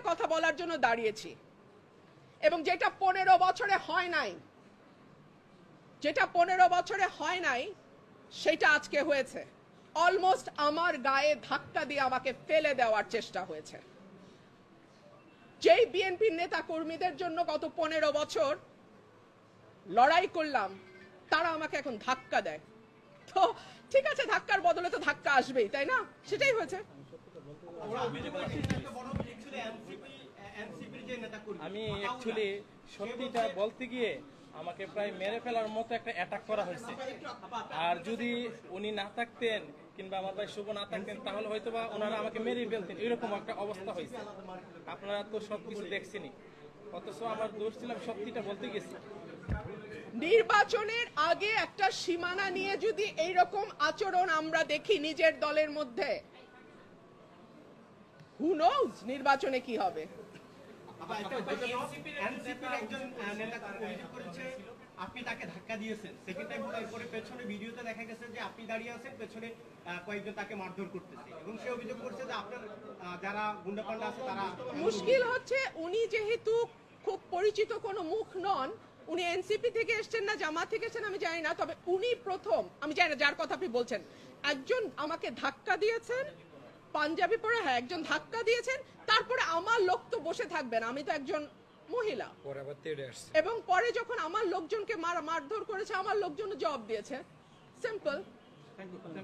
কথা বলার জন্য দাঁড়িয়েছি এবং যেটা 15 বছরে হয় নাই, যেটা 15 বছরে হয় নাই সেটা আজকে হয়েছে। অলমোস্ট আমার গায়ে ধাক্কা দিয়ে আমাকে ফেলে দেওয়ার চেষ্টা হয়েছে। যেই বিএনপির নেতা কর্মীদের জন্য গত 15 বছর লড়াই করলাম তারা আমাকে এখন ধাক্কা দেয়। তো ঠিক আছে, ধাক্কার বদলে তো ধাক্কা আসবেই, তাই না? সেটাই হয়েছে। আমি অ্যাকচুয়ালি সত্যিটা বলতে গিয়ে আমাকে প্রায় মেরে ফেলার মতো একটা অ্যাটাক করা হয়েছে। আর যদি উনি না থাকতেন কিংবা আমার ভাই শুভ না থাকতেন তাহলে হয়তো বা ওনারা আমাকে মেরে ফেলতেন, এরকম একটা অবস্থা হয়েছে। আপনারা তো সবকিছু দেখছেনই, অথচ আমার দোষ ছিলাম সত্যিটা বলতে গেছি। নির্বাচনের আগে একটা সীমানা নিয়ে যদি এইরকম আচরণ আমরা দেখি নিজের দলের মধ্যে, হু নোজ নির্বাচনে কি হবে। আপনি তাকে ধাক্কা দিয়েছেন, সেকেন্ড টাইম পরে পেছনে ভিডিওতে দেখা গেছে যে আপনি দাঁড়িয়ে আছেন, পেছনে কয়েকজন তাকে মারধর করতেছে এবং সে অভিযোগ করছে যে আপনার যারা গুন্ডাপান্ডা আছে তারা। মুশকিল হচ্ছে উনি যেহেতু খুব পরিচিত কোনো মুখ নন, উনি এনসিপি থেকে এসেছেন না জামাত থেকে এসেছেন আমি জানি না, তবে উনি প্রথম, আমি জানি না যার কথা আপনি বলছেন, একজন আমাকে ধাক্কা দিয়েছেন পাঞ্জাবি পরে, হ্যাঁ একজন ধাক্কা দিয়েছেন। তারপরে আমার লোক তো বসে থাকবেন, আমি তো একজন মহিলা, এবং পরে যখন আমার লোকজনকে মারধর করেছে আমার লোকজন জবাব দিয়েছে। সিম্পল।